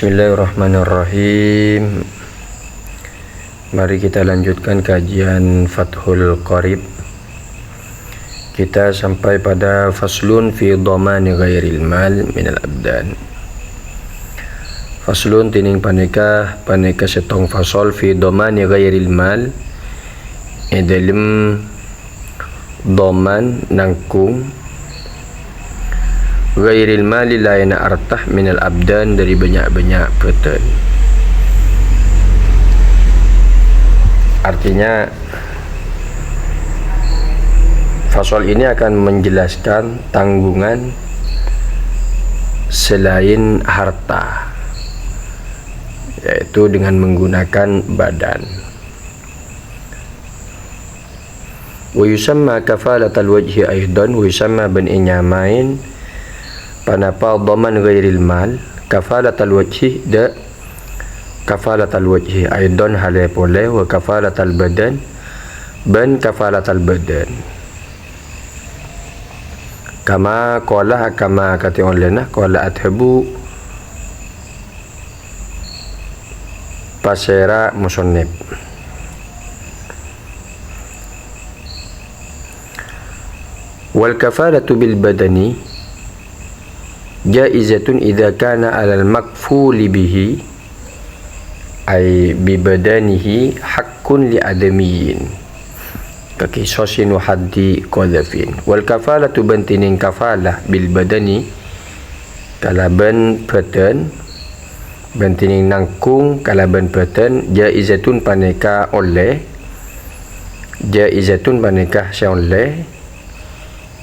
Bismillahirrahmanirrahim. Mari kita lanjutkan kajian Fathul Qarib. Kita sampai pada faslun fi dhamani ghairil mal minal abdan. Faslun tining paneka setong fasol fi dhamani ghairil mal dalam dhaman nangkung ghairil mali lain artah minal abdan dari banyak-banyak peten. Artinya fasal ini akan menjelaskan tanggungan selain harta, yaitu dengan menggunakan badan. Wa yusamma kafalatal wajhi aidan, wa yusamma bin inyamain panapa dhaman ghairil mal kafalatal wajhi da kafalatal wajhi aidan halai pole wa kafalatal badan ban kafalatal badan kama kati olena qala athabu pasera musannif. Wal kafalatu bil badani jaizatun idza kana 'alal makfuli bihi ay bi badanihi haqqun li adamiyin kaqisasin wa haddi qadhafin. Wal kafalatu bantinin kafalah bil badani kalaban peten bantinin nangkung kalaban peten jaizatun paneka oleh jaizatun paneka sya oleh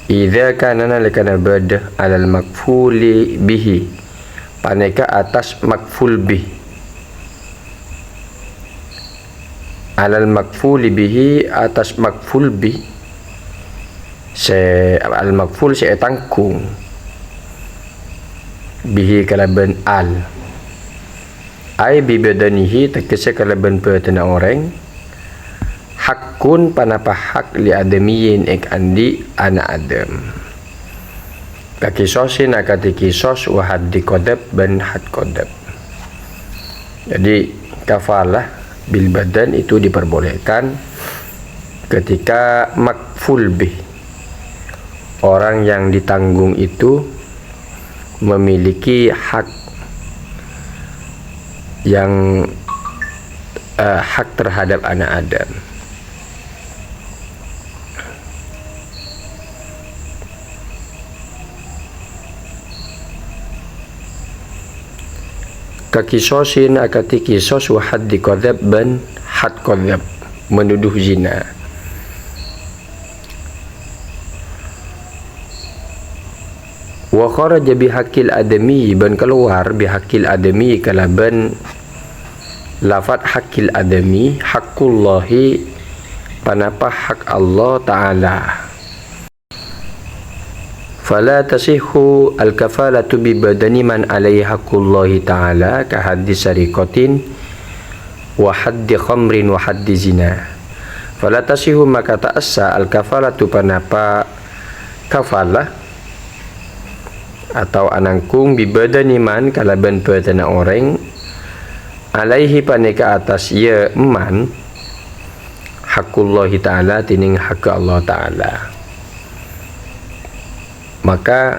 idza kana lakana bad alal makfuli bihi paneka atas makful bih alal makfuli bihi atas makful bih al makful tangkung bihi kalaban al ai bi badanihi tekese kalaban petena orang hakun panapa hak li adamiyin ek andi anak adam kakisosin akati kisos wa haddi qadab ban had qadab. Jadi kafalah bil badan itu diperbolehkan ketika makful bih, orang yang ditanggung itu memiliki hak yang hak terhadap anak adam. Kakisosin akati kisos wa haddi qadab ban had qadab menuduh zina. Wa kharaja bihaqil adami ban keluar bihaqil adami kalaban lafat hakil adami haqqullahi panapa hak Allah Ta'ala. Fala tasihhu al-kafalatu bi badani man alaihi haqqullahi ta'ala ka haddi sarikotin wa haddi khamrin wa haddi zina. Fala tasihhu maka ta'assa al-kafalatu panapa kafalah atau anangkung bi badani man kalaban petana orang alaihi paneka atas ya man haqqullahi ta'ala tining hak Allah Ta'ala, maka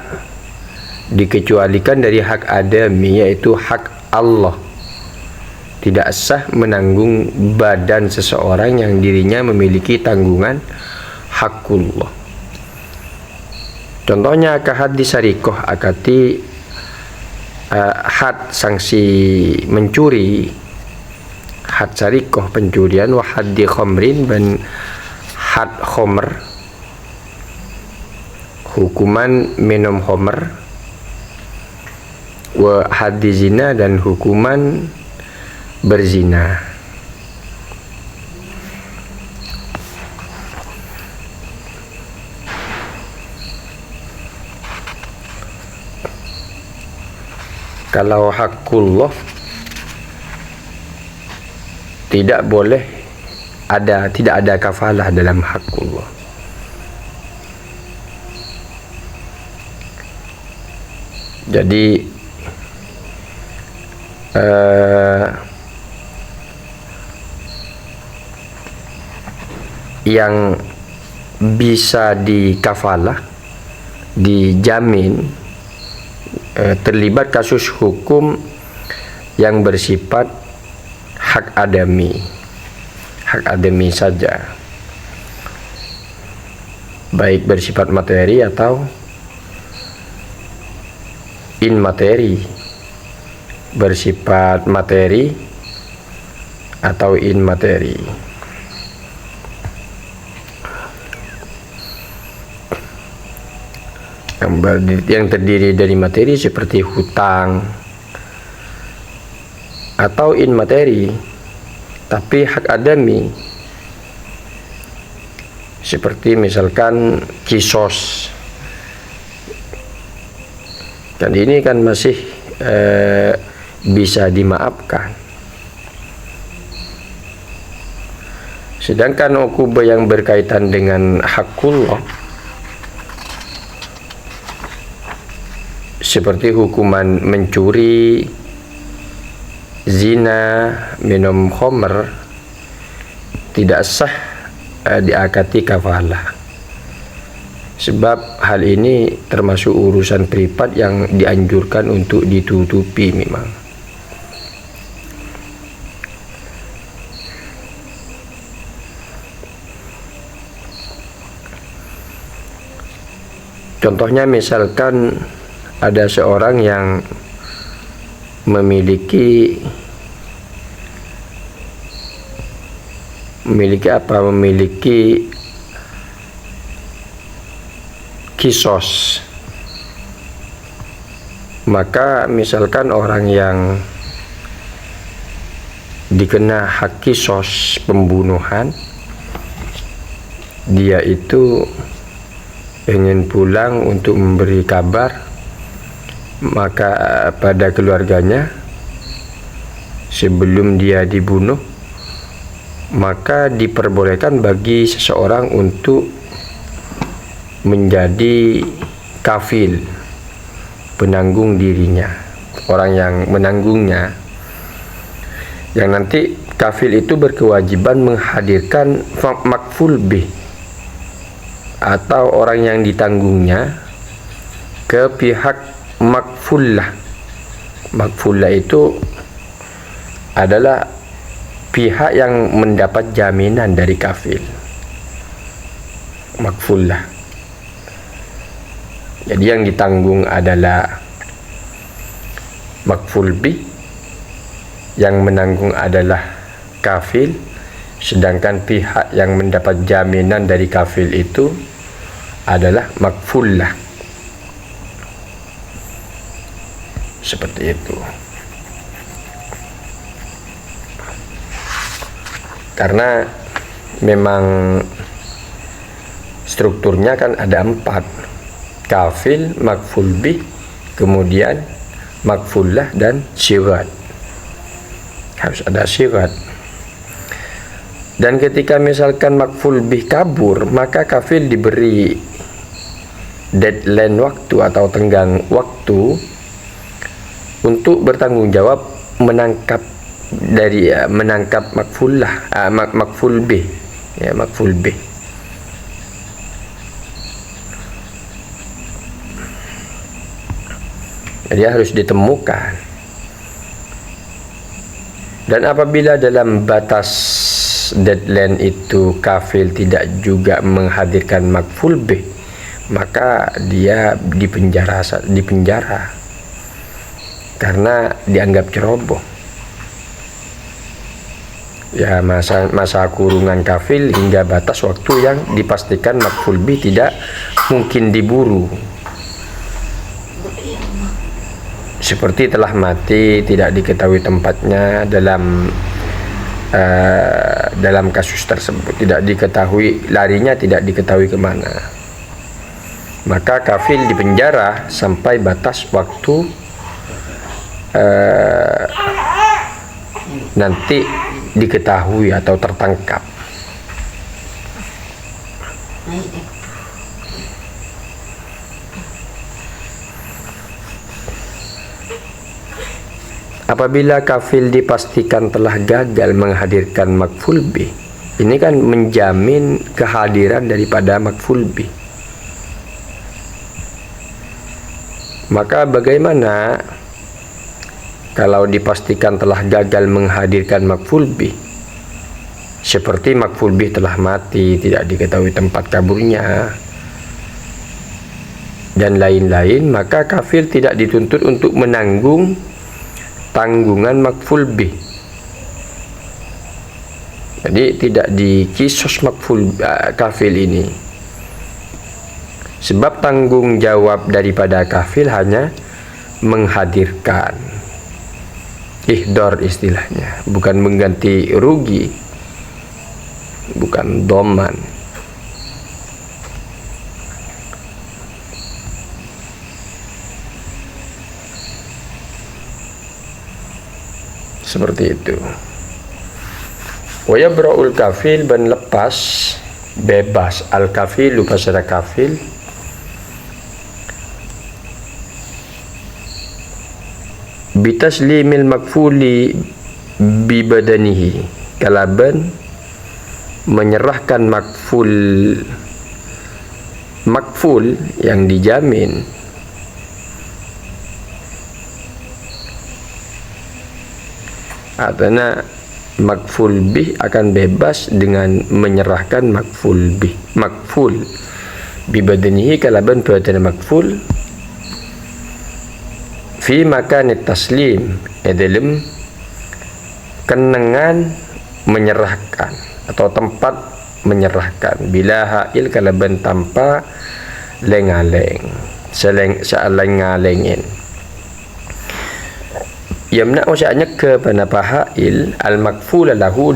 dikecualikan dari hak adami yaitu hak Allah. Tidak sah menanggung badan seseorang yang dirinya memiliki tanggungan hakullah. Contohnya kahad di sarikoh akati had sanksi mencuri, had sarikoh pencurian, wa haddi khamrin dan had khomer hukuman minum homer, wa haddi zina dan hukuman berzina. Kalau hakullah tidak boleh tidak ada kafalah dalam hakullah. Jadi yang bisa dikafalah, dijamin terlibat kasus hukum yang bersifat hak adami saja, baik bersifat materi atau in materi, bersifat materi atau in materi. Yang terdiri dari materi seperti hutang, atau in materi tapi hak adami seperti misalkan kisos. Dan ini kan masih bisa dimaafkan. Sedangkan ukubah yang berkaitan dengan hakullah seperti hukuman mencuri, zina, minum khamr, tidak sah diakati kafalah, sebab hal ini termasuk urusan privat yang dianjurkan untuk ditutupi memang. Contohnya misalkan ada seorang yang memiliki kisos, maka misalkan orang yang dikena hak kisos pembunuhan, dia itu ingin pulang untuk memberi kabar maka pada keluarganya sebelum dia dibunuh, maka diperbolehkan bagi seseorang untuk menjadi kafil, penanggung dirinya, orang yang menanggungnya, yang nanti kafil itu berkewajiban menghadirkan makful bih atau orang yang ditanggungnya ke pihak makfullah. Makfullah itu adalah pihak yang mendapat jaminan dari kafil. Makfullah. Jadi yang ditanggung adalah makful bih, yang menanggung adalah kafil, sedangkan pihak yang mendapat jaminan dari kafil itu adalah makfullah. Seperti itu. Karena memang strukturnya kan ada 4: kafil, makful bih, kemudian makfullah dan syirat. Harus ada syirat. Dan ketika misalkan makful bih kabur, maka kafil diberi deadline waktu atau tenggang waktu untuk bertanggung jawab menangkap makfullah, makful bih, ya, makful bih. Jadi harus ditemukan. Dan apabila dalam batas deadline itu kafil tidak juga menghadirkan makful bih, maka dia dipenjara karena dianggap ceroboh. Ya, masa kurungan kafil hingga batas waktu yang dipastikan makful bih tidak mungkin diburu. Seperti telah mati, tidak diketahui tempatnya dalam kasus tersebut, tidak diketahui larinya, tidak diketahui kemana, maka kafil dipenjara sampai batas waktu nanti diketahui atau tertangkap. apabila kafil dipastikan telah gagal menghadirkan maf'ul bih, ini kan menjamin kehadiran daripada maf'ul bih. Maka bagaimana kalau dipastikan telah gagal menghadirkan maf'ul bih, seperti maf'ul bih telah mati, tidak diketahui tempat kaburnya, dan lain-lain, maka kafil tidak dituntut untuk menanggung tanggungan maf'ul bih. Jadi tidak dikisos kafil ini, sebab tanggung jawab daripada kafil hanya menghadirkan, ihdar istilahnya, bukan mengganti rugi, bukan doman. Seperti itu. Wa yabra'ul kafil, dan lepas, bebas, al kafilu pasara kafil, bitaslimil makfuli bi badanihi, kalaban menyerahkan makful yang dijamin artinya makful bih akan bebas dengan menyerahkan makful bi badanihi, kalaban badan makful fi makan taslim, dalam kenangan menyerahkan atau tempat menyerahkan, bila hail kalaban tanpa lengaleng, sealeng-alengin. Yamna usahanya ke panapahail al makfula lahu,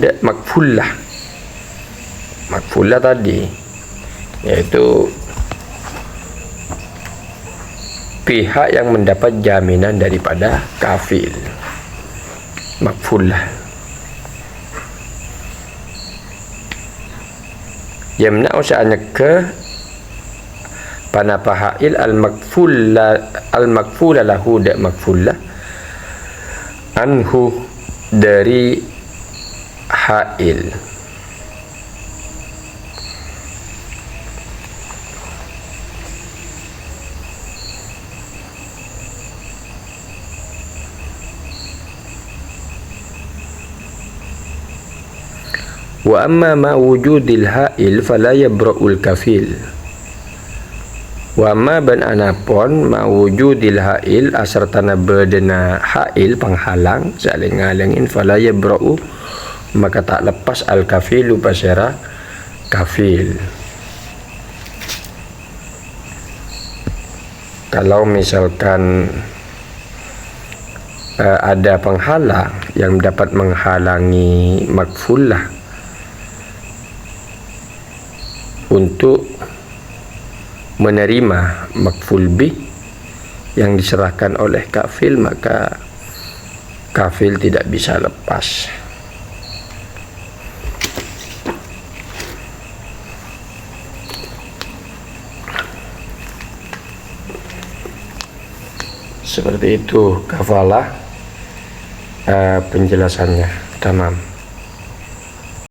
makfulah tadi, yaitu pihak yang mendapat jaminan daripada kafil, makfulah. Yamna usahanya ke panapahail al makfula lahu, makfulah anhu, dari hail. Wa amma ma wujudil hail fala yabra'ul kafil. Wa ma ban anapun ma wujudil hail, asartana bedena hail penghalang, saling-alingin, fala yabra'u, maka tak lepas al kafilu pasera kafil. Kalau misalkan ada penghalang yang dapat menghalangi makfulah untuk menerima makful bih yang diserahkan oleh kafil, maka kafil tidak bisa lepas. Seperti itu kafalah penjelasannya. Tamam.